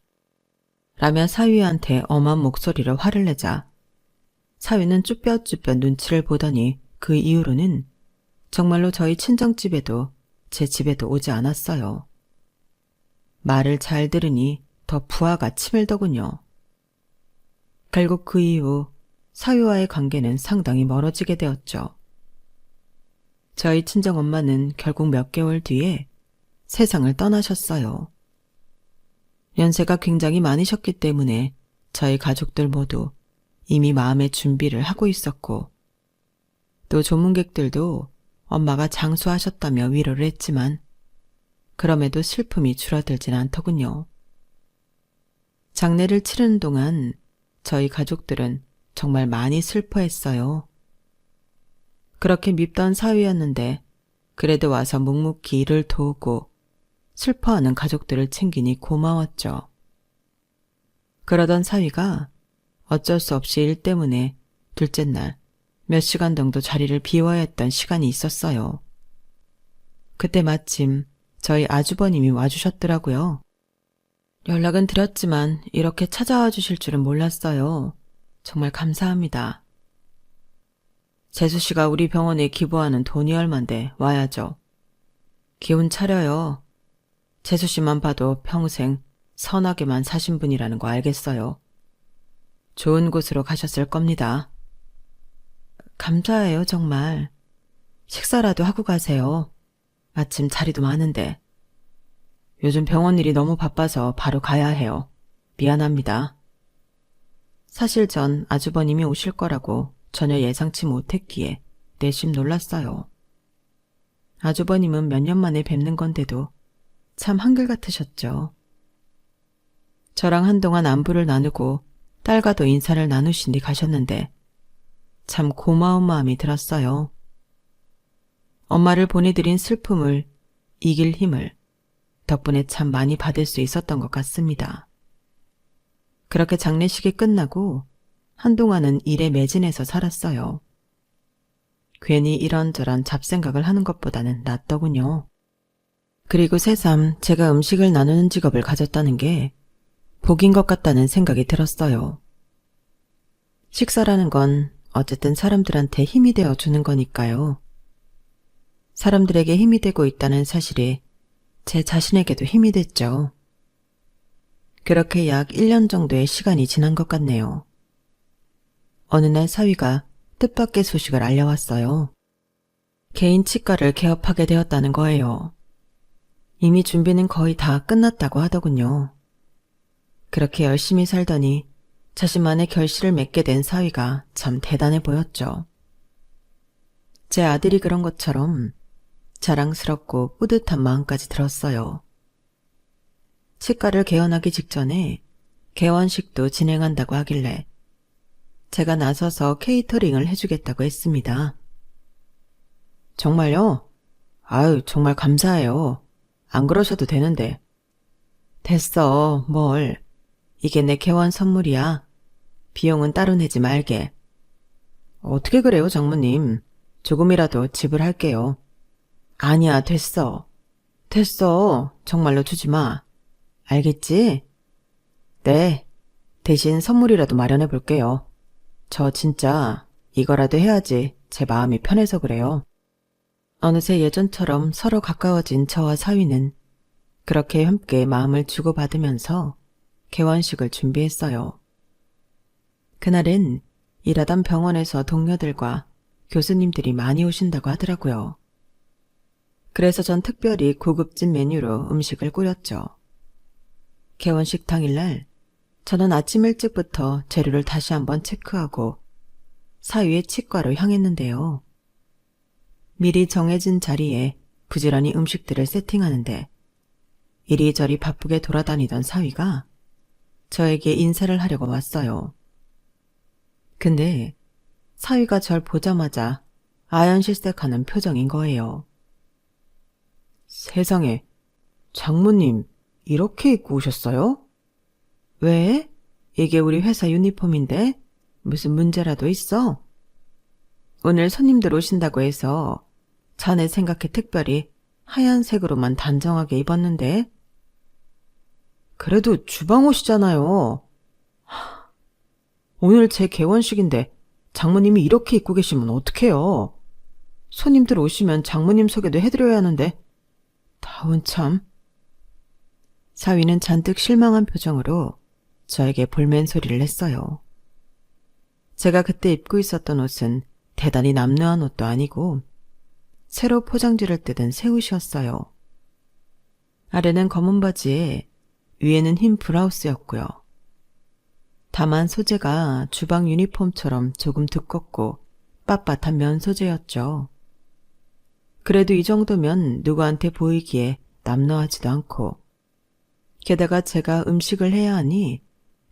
라며 사위한테 엄한 목소리로 화를 내자 사위는 쭈뼛쭈뼛 눈치를 보더니 그 이후로는 정말로 저희 친정집에도 제 집에도 오지 않았어요. 말을 잘 들으니 더 부하가 치밀더군요. 결국 그 이후 사위와의 관계는 상당히 멀어지게 되었죠. 저희 친정엄마는 결국 몇 개월 뒤에 세상을 떠나셨어요. 연세가 굉장히 많으셨기 때문에 저희 가족들 모두 이미 마음의 준비를 하고 있었고, 또 조문객들도 엄마가 장수하셨다며 위로를 했지만 그럼에도 슬픔이 줄어들진 않더군요. 장례를 치르는 동안 저희 가족들은 정말 많이 슬퍼했어요. 그렇게 밉던 사위였는데 그래도 와서 묵묵히 일을 도우고 슬퍼하는 가족들을 챙기니 고마웠죠. 그러던 사위가 어쩔 수 없이 일 때문에 둘째 날 몇 시간 정도 자리를 비워야 했던 시간이 있었어요. 그때 마침 저희 아주버님이 와주셨더라고요. 연락은 드렸지만 이렇게 찾아와 주실 줄은 몰랐어요. 정말 감사합니다. 재수 씨가 우리 병원에 기부하는 돈이 얼만데 와야죠. 기운 차려요. 재수 씨만 봐도 평생 선하게만 사신 분이라는 거 알겠어요. 좋은 곳으로 가셨을 겁니다. 감사해요, 정말. 식사라도 하고 가세요. 마침 자리도 많은데. 요즘 병원 일이 너무 바빠서 바로 가야 해요. 미안합니다. 사실 전 아주버님이 오실 거라고 전혀 예상치 못했기에 내심 놀랐어요. 아주버님은 몇 년 만에 뵙는 건데도 참 한결같으셨죠. 저랑 한동안 안부를 나누고 딸과도 인사를 나누신 뒤 가셨는데 참 고마운 마음이 들었어요. 엄마를 보내드린 슬픔을 이길 힘을 덕분에 참 많이 받을 수 있었던 것 같습니다. 그렇게 장례식이 끝나고 한동안은 일에 매진해서 살았어요. 괜히 이런저런 잡생각을 하는 것보다는 낫더군요. 그리고 새삼 제가 음식을 나누는 직업을 가졌다는 게 복인 것 같다는 생각이 들었어요. 식사라는 건 어쨌든 사람들한테 힘이 되어 주는 거니까요. 사람들에게 힘이 되고 있다는 사실이 제 자신에게도 힘이 됐죠. 그렇게 약 1년 정도의 시간이 지난 것 같네요. 어느 날 사위가 뜻밖의 소식을 알려왔어요. 개인 치과를 개업하게 되었다는 거예요. 이미 준비는 거의 다 끝났다고 하더군요. 그렇게 열심히 살더니 자신만의 결실을 맺게 된 사위가 참 대단해 보였죠. 제 아들이 그런 것처럼 자랑스럽고 뿌듯한 마음까지 들었어요. 치과를 개원하기 직전에 개원식도 진행한다고 하길래 제가 나서서 케이터링을 해주겠다고 했습니다. 정말요? 아유, 정말 감사해요. 안 그러셔도 되는데. 됐어, 뭘. 이게 내 개원 선물이야. 비용은 따로 내지 말게. 어떻게 그래요, 장모님. 조금이라도 지불할게요. 아니야, 됐어. 됐어. 정말로 주지 마. 알겠지? 네. 대신 선물이라도 마련해 볼게요. 저 진짜 이거라도 해야지 제 마음이 편해서 그래요. 어느새 예전처럼 서로 가까워진 저와 사위는 그렇게 함께 마음을 주고받으면서 개원식을 준비했어요. 그날은 일하던 병원에서 동료들과 교수님들이 많이 오신다고 하더라고요. 그래서 전 특별히 고급진 메뉴로 음식을 꾸렸죠. 개원식 당일날 저는 아침 일찍부터 재료를 다시 한번 체크하고 사위의 치과로 향했는데요. 미리 정해진 자리에 부지런히 음식들을 세팅하는데 이리저리 바쁘게 돌아다니던 사위가 저에게 인사를 하려고 왔어요. 근데 사위가 절 보자마자 아연실색하는 표정인 거예요. 세상에, 장모님 이렇게 입고 오셨어요? 왜? 이게 우리 회사 유니폼인데 무슨 문제라도 있어? 오늘 손님들 오신다고 해서 자네 생각해 특별히 하얀색으로만 단정하게 입었는데. 그래도 주방옷이잖아요. 오늘 제 개원식인데 장모님이 이렇게 입고 계시면 어떡해요? 손님들 오시면 장모님 소개도 해드려야 하는데. 다운 참. 사위는 잔뜩 실망한 표정으로 저에게 볼멘 소리를 했어요. 제가 그때 입고 있었던 옷은 대단히 남루한 옷도 아니고 새로 포장지를 뜯은 새 옷이었어요. 아래는 검은 바지에 위에는 흰 브라우스였고요. 다만 소재가 주방 유니폼처럼 조금 두껍고 빳빳한 면 소재였죠. 그래도 이 정도면 누구한테 보이기에 남루하지도 않고, 게다가 제가 음식을 해야 하니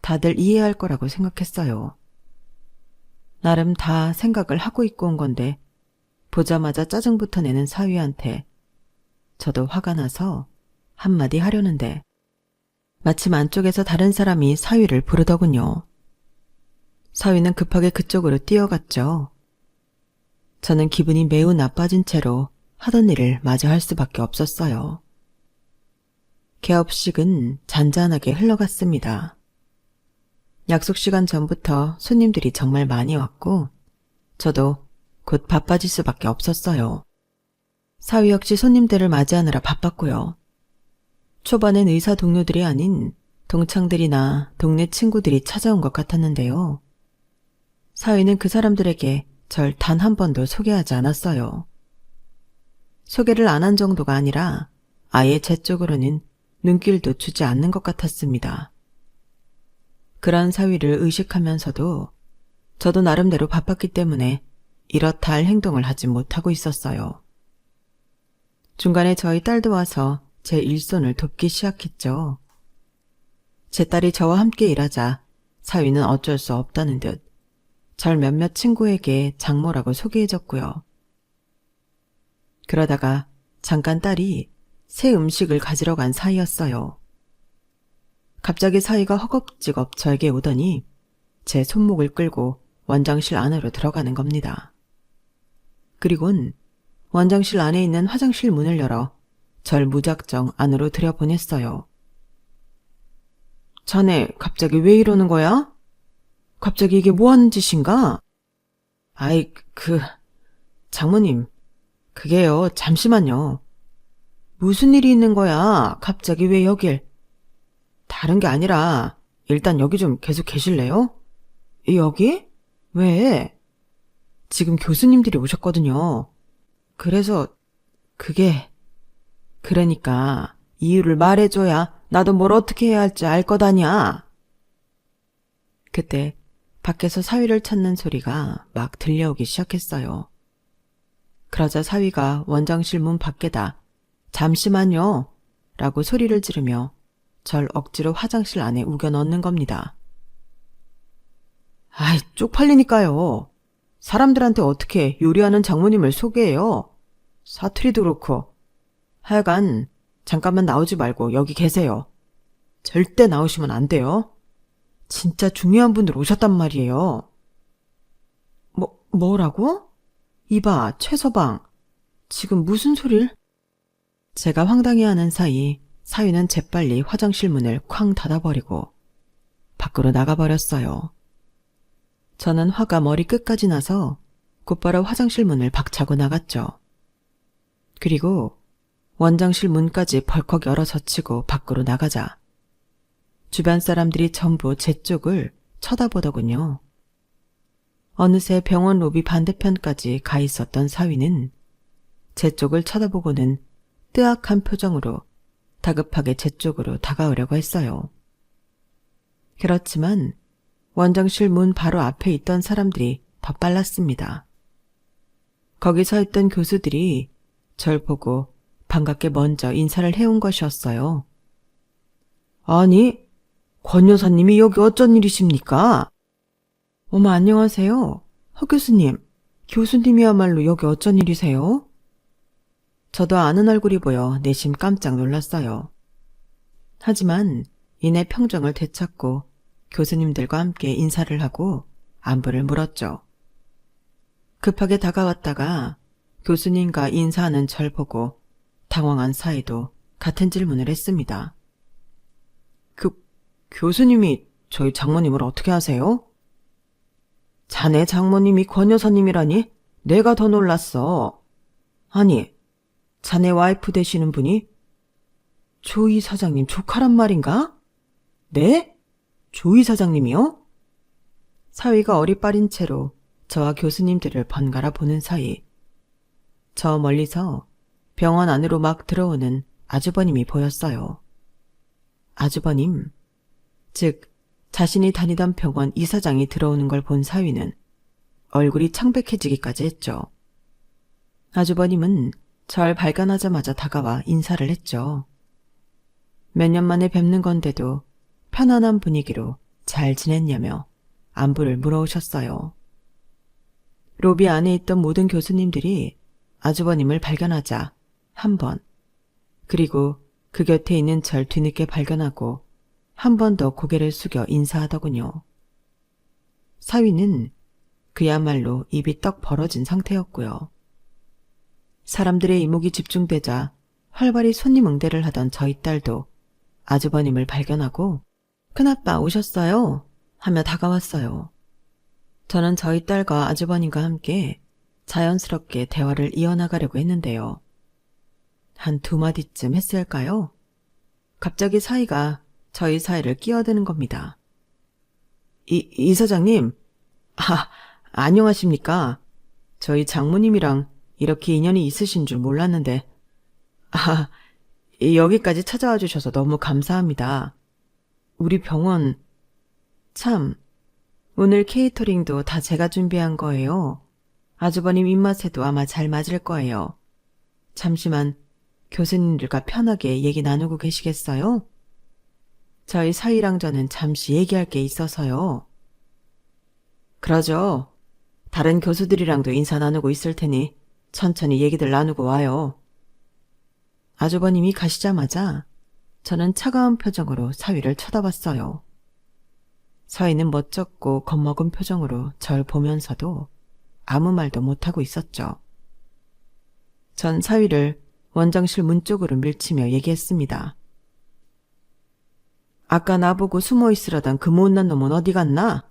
다들 이해할 거라고 생각했어요. 나름 다 생각을 하고 입고 온 건데 보자마자 짜증부터 내는 사위한테 저도 화가 나서 한마디 하려는데 마침 안쪽에서 다른 사람이 사위를 부르더군요. 사위는 급하게 그쪽으로 뛰어갔죠. 저는 기분이 매우 나빠진 채로 하던 일을 마저 할 수밖에 없었어요. 개업식은 잔잔하게 흘러갔습니다. 약속 시간 전부터 손님들이 정말 많이 왔고 저도 곧 바빠질 수밖에 없었어요. 사위 역시 손님들을 맞이하느라 바빴고요. 초반엔 의사 동료들이 아닌 동창들이나 동네 친구들이 찾아온 것 같았는데요. 사위는 그 사람들에게 절 단 한 번도 소개하지 않았어요. 소개를 안 한 정도가 아니라 아예 제 쪽으로는 눈길도 주지 않는 것 같았습니다. 그런 사위를 의식하면서도 저도 나름대로 바빴기 때문에 이렇다 할 행동을 하지 못하고 있었어요. 중간에 저희 딸도 와서 제 일손을 돕기 시작했죠. 제 딸이 저와 함께 일하자 사위는 어쩔 수 없다는 듯 절 몇몇 친구에게 장모라고 소개해줬고요. 그러다가 잠깐 딸이 새 음식을 가지러 간 사이였어요. 갑자기 사위가 허겁지겁 저에게 오더니 제 손목을 끌고 원장실 안으로 들어가는 겁니다. 그리곤 원장실 안에 있는 화장실 문을 열어 절 무작정 안으로 들여보냈어요. 자네 갑자기 왜 이러는 거야? 갑자기 이게 뭐 하는 짓인가? 아이, 장모님, 그게요, 잠시만요. 무슨 일이 있는 거야? 갑자기 왜 여길? 다른 게 아니라 일단 여기 좀 계속 계실래요? 여기? 왜? 지금 교수님들이 오셨거든요. 그래서 그러니까 이유를 말해줘야 나도 뭘 어떻게 해야 할지 알 것 아냐. 그때 밖에서 사위를 찾는 소리가 막 들려오기 시작했어요. 그러자 사위가 원장실 문 밖에다 잠시만요 라고 소리를 지르며 절 억지로 화장실 안에 우겨 넣는 겁니다. 아이, 쪽팔리니까요. 사람들한테 어떻게 요리하는 장모님을 소개해요? 사투리도 그렇고. 하여간 잠깐만 나오지 말고 여기 계세요. 절대 나오시면 안 돼요. 진짜 중요한 분들 오셨단 말이에요. 뭐라고? 이봐, 최서방. 지금 무슨 소리를? 제가 황당해하는 사이 사위는 재빨리 화장실 문을 쾅 닫아버리고 밖으로 나가버렸어요. 저는 화가 머리 끝까지 나서 곧바로 화장실 문을 박차고 나갔죠. 그리고 원장실 문까지 벌컥 열어 젖히고 밖으로 나가자 주변 사람들이 전부 제 쪽을 쳐다보더군요. 어느새 병원 로비 반대편까지 가 있었던 사위는 제 쪽을 쳐다보고는 뜨악한 표정으로 다급하게 제 쪽으로 다가오려고 했어요. 그렇지만 원장실 문 바로 앞에 있던 사람들이 더 빨랐습니다. 거기 서 있던 교수들이 절 보고 반갑게 먼저 인사를 해온 것이었어요. 아니, 권 여사님이 여기 어쩐 일이십니까? 어머, 안녕하세요. 허 교수님, 교수님이야말로 여기 어쩐 일이세요? 저도 아는 얼굴이 보여 내심 깜짝 놀랐어요. 하지만 이내 평정을 되찾고 교수님들과 함께 인사를 하고 안부를 물었죠. 급하게 다가왔다가 교수님과 인사하는 절 보고 당황한 사이도 같은 질문을 했습니다. 교수님이 저희 장모님을 어떻게 아세요? 자네 장모님이 권 여사님이라니 내가 더 놀랐어. 아니, 자네 와이프 되시는 분이 조 이사장님 조카란 말인가? 네? 조 이사장님이요? 사위가 어리빠린 채로 저와 교수님들을 번갈아 보는 사이 저 멀리서 병원 안으로 막 들어오는 아주버님이 보였어요. 아주버님, 즉 자신이 다니던 병원 이사장이 들어오는 걸 본 사위는 얼굴이 창백해지기까지 했죠. 아주버님은 절 발견하자마자 다가와 인사를 했죠. 몇 년 만에 뵙는 건데도 편안한 분위기로 잘 지냈냐며 안부를 물어오셨어요. 로비 안에 있던 모든 교수님들이 아주버님을 발견하자 한 번, 그리고 그 곁에 있는 절 뒤늦게 발견하고 한 번 더 고개를 숙여 인사하더군요. 사위는 그야말로 입이 떡 벌어진 상태였고요. 사람들의 이목이 집중되자 활발히 손님 응대를 하던 저희 딸도 아주버님을 발견하고 큰아빠 오셨어요? 하며 다가왔어요. 저는 저희 딸과 아주버님과 함께 자연스럽게 대화를 이어나가려고 했는데요. 한 2마디쯤 했을까요? 갑자기 사위가 저희 사이를 끼어드는 겁니다. 이사장님, 안녕하십니까? 저희 장모님이랑 이렇게 인연이 있으신 줄 몰랐는데, 여기까지 찾아와 주셔서 너무 감사합니다. 우리 병원, 참, 오늘 케이터링도 다 제가 준비한 거예요. 아주버님 입맛에도 아마 잘 맞을 거예요. 잠시만 교수님들과 편하게 얘기 나누고 계시겠어요? 저희 사위랑 저는 잠시 얘기할 게 있어서요. 그러죠. 다른 교수들이랑도 인사 나누고 있을 테니 천천히 얘기들 나누고 와요. 아주버님이 가시자마자 저는 차가운 표정으로 사위를 쳐다봤어요. 사위는 멋쩍고 겁먹은 표정으로 절 보면서도 아무 말도 못하고 있었죠. 전 사위를 원장실 문 쪽으로 밀치며 얘기했습니다. 아까 나보고 숨어 있으라던 그 못난 놈은 어디 갔나?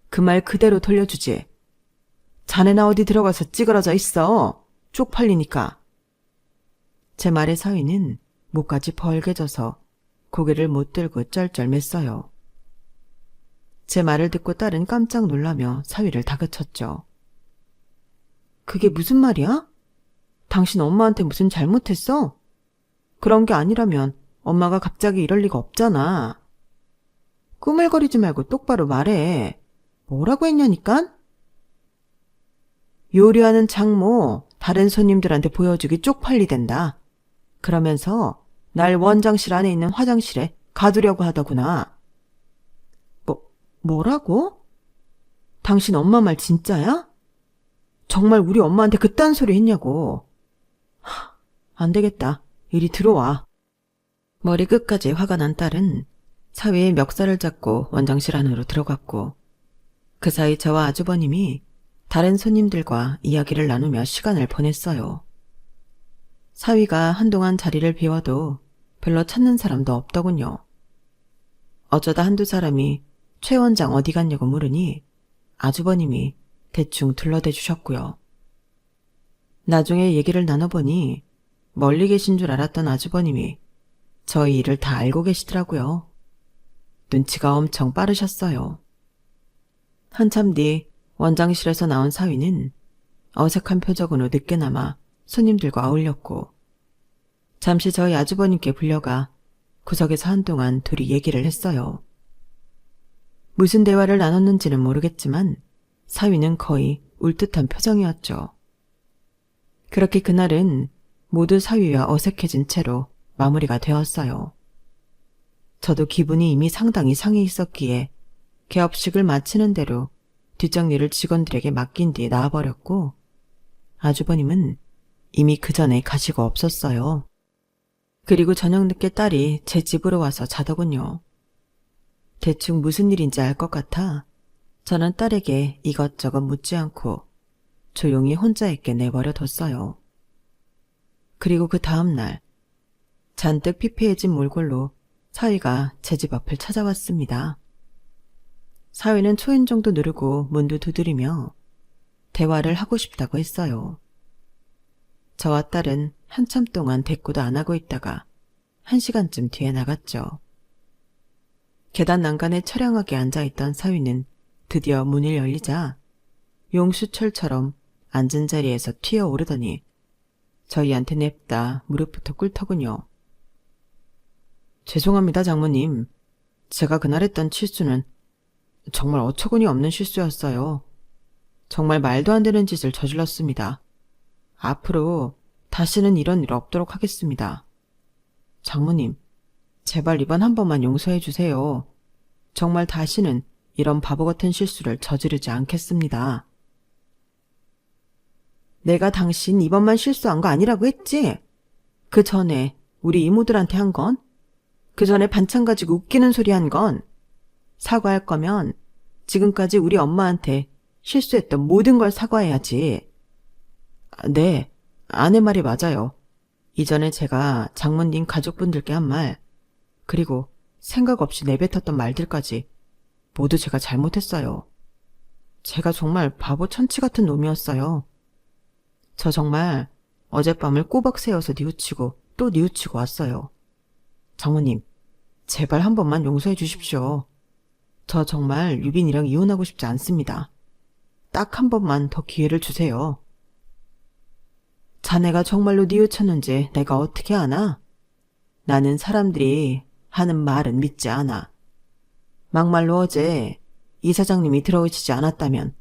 그 말 그대로 돌려주지. 자네나 어디 들어가서 찌그러져 있어. 쪽팔리니까. 제 말에 사위는 목까지 벌개져서 고개를 못 들고 쩔쩔맸어요. 제 말을 듣고 딸은 깜짝 놀라며 사위를 다그쳤죠. 그게 무슨 말이야? 당신 엄마한테 무슨 잘못했어? 그런 게 아니라면 엄마가 갑자기 이럴 리가 없잖아. 꾸물거리지 말고 똑바로 말해. 뭐라고 했냐니깐? 요리하는 장모 다른 손님들한테 보여주기 쪽팔리댄다. 그러면서 날 원장실 안에 있는 화장실에 가두려고 하더구나. 뭐라고? 당신 엄마 말 진짜야? 정말 우리 엄마한테 그딴 소리 했냐고. 안 되겠다. 이리 들어와. 머리 끝까지 화가 난 딸은 사위의 멱살을 잡고 원장실 안으로 들어갔고 그 사이 저와 아주버님이 다른 손님들과 이야기를 나누며 시간을 보냈어요. 사위가 한동안 자리를 비워도 별로 찾는 사람도 없더군요. 어쩌다 한두 사람이 최 원장 어디 갔냐고 물으니 아주버님이 대충 둘러대 주셨고요. 나중에 얘기를 나눠보니 멀리 계신 줄 알았던 아주버님이 저희 일을 다 알고 계시더라고요. 눈치가 엄청 빠르셨어요. 한참 뒤 원장실에서 나온 사위는 어색한 표정으로 늦게나마 손님들과 어울렸고 잠시 저희 아주버님께 불려가 구석에서 한동안 둘이 얘기를 했어요. 무슨 대화를 나눴는지는 모르겠지만 사위는 거의 울듯한 표정이었죠. 그렇게 그날은 모두 사위와 어색해진 채로 마무리가 되었어요. 저도 기분이 이미 상당히 상해 있었기에 개업식을 마치는 대로 뒷정리를 직원들에게 맡긴 뒤 나와버렸고 아주버님은 이미 그 전에 가시고 없었어요. 그리고 저녁 늦게 딸이 제 집으로 와서 자더군요. 대충 무슨 일인지 알 것 같아 저는 딸에게 이것저것 묻지 않고 조용히 혼자 있게 내버려 뒀어요. 그리고 그 다음날 잔뜩 피폐해진 몰골로 사위가 제 집 앞을 찾아왔습니다. 사위는 초인종도 누르고 문도 두드리며 대화를 하고 싶다고 했어요. 저와 딸은 한참 동안 대꾸도 안 하고 있다가 1시간쯤 뒤에 나갔죠. 계단 난간에 처량하게 앉아있던 사위는 드디어 문을 열리자 용수철처럼 앉은 자리에서 튀어오르더니 저희한테 냅다 무릎부터 꿇더군요. 죄송합니다, 장모님. 제가 그날 했던 실수는 정말 어처구니 없는 실수였어요. 정말 말도 안 되는 짓을 저질렀습니다. 앞으로 다시는 이런 일 없도록 하겠습니다. 장모님, 제발 이번 한 번만 용서해 주세요. 정말 다시는 이런 바보 같은 실수를 저지르지 않겠습니다. 내가 당신 이번만 실수한 거 아니라고 했지? 그 전에 우리 이모들한테 한 건? 그 전에 반찬 가지고 웃기는 소리 한 건? 사과할 거면 지금까지 우리 엄마한테 실수했던 모든 걸 사과해야지. 네, 아내 말이 맞아요. 이전에 제가 장모님 가족분들께 한 말, 그리고 생각 없이 내뱉었던 말들까지 모두 제가 잘못했어요. 제가 정말 바보 천치 같은 놈이었어요. 저 정말 어젯밤을 꼬박 새워서 뉘우치고 또 뉘우치고 왔어요. 장모님, 제발 한 번만 용서해 주십시오. 저 정말 유빈이랑 이혼하고 싶지 않습니다. 딱 한 번만 더 기회를 주세요. 자네가 정말로 뉘우쳤는지 내가 어떻게 아나? 나는 사람들이 하는 말은 믿지 않아. 막말로 어제 이 사장님이 들어오시지 않았다면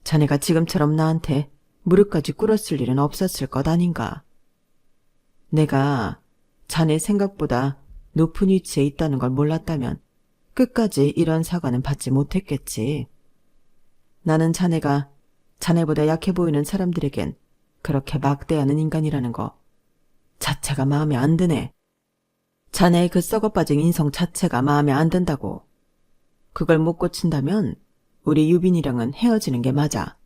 자네가 지금처럼 나한테 무릎까지 꿇었을 일은 없었을 것 아닌가. 내가 자네 생각보다 높은 위치에 있다는 걸 몰랐다면 끝까지 이런 사과는 받지 못했겠지. 나는 자네가 자네보다 약해 보이는 사람들에겐 그렇게 막대하는 인간이라는 거 자체가 마음에 안 드네. 자네의 그 썩어빠진 인성 자체가 마음에 안 든다고. 그걸 못 고친다면 우리 유빈이랑은 헤어지는 게 맞아.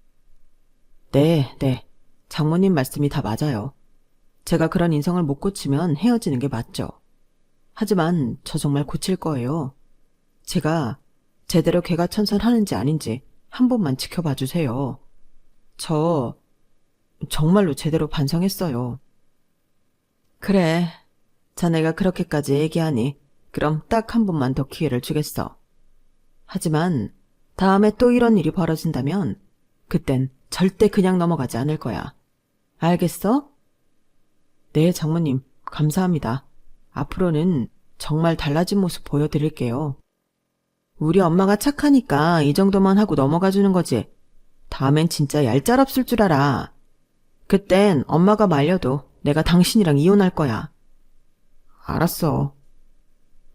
네. 장모님 말씀이 다 맞아요. 제가 그런 인성을 못 고치면 헤어지는 게 맞죠. 하지만 저 정말 고칠 거예요. 제가 제대로 개가천선하는지 아닌지 한 번만 지켜봐 주세요. 저 정말로 제대로 반성했어요. 그래, 자네가 그렇게까지 얘기하니 그럼 딱 한 번만 더 기회를 주겠어. 하지만 다음에 또 이런 일이 벌어진다면 그땐 절대 그냥 넘어가지 않을 거야. 알겠어? 네, 장모님, 감사합니다. 앞으로는 정말 달라진 모습 보여드릴게요. 우리 엄마가 착하니까 이 정도만 하고 넘어가 주는 거지. 다음엔 진짜 얄짤없을 줄 알아. 그땐 엄마가 말려도 내가 당신이랑 이혼할 거야. 알았어.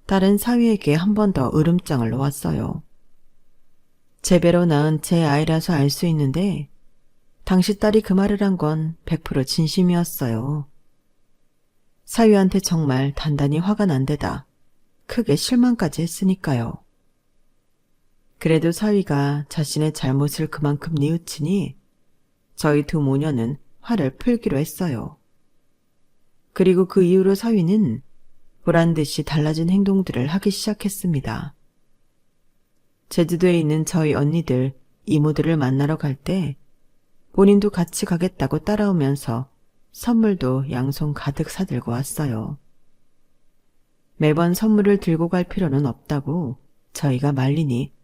딸은 사위에게 한 번 더 으름장을 놓았어요. 제 배로 낳은 제 아이라서 알 수 있는데 당시 딸이 그 말을 한 건 100% 진심이었어요. 사위한테 정말 단단히 화가 난 데다 크게 실망까지 했으니까요. 그래도 사위가 자신의 잘못을 그만큼 뉘우치니 저희 두 모녀는 화를 풀기로 했어요. 그리고 그 이후로 사위는 보란듯이 달라진 행동들을 하기 시작했습니다. 제주도에 있는 저희 언니들, 이모들을 만나러 갈 때 본인도 같이 가겠다고 따라오면서 선물도 양손 가득 사들고 왔어요. 매번 선물을 들고 갈 필요는 없다고 저희가 말리니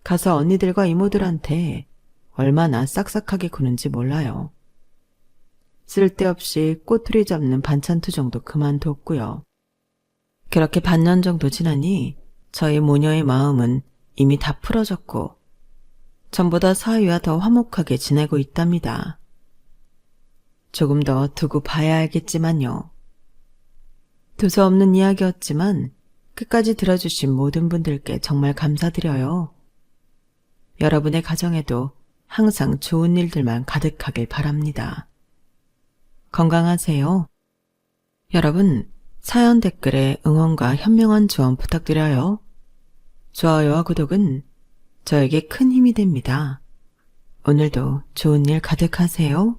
가서 언니들과 이모들한테 얼마나 싹싹하게 구는지 몰라요. 쓸데없이 꼬투리 잡는 반찬 투정도 그만뒀고요. 그렇게 반년 정도 지나니 저희 모녀의 마음은 이미 다 풀어졌고 전보다 사위와 더 화목하게 지내고 있답니다. 조금 더 두고 봐야 알겠지만요. 두서없는 이야기였지만 끝까지 들어주신 모든 분들께 정말 감사드려요. 여러분의 가정에도 항상 좋은 일들만 가득하길 바랍니다. 건강하세요. 여러분, 사연 댓글에 응원과 현명한 조언 부탁드려요. 좋아요와 구독은 저에게 큰 힘이 됩니다. 오늘도 좋은 일 가득하세요.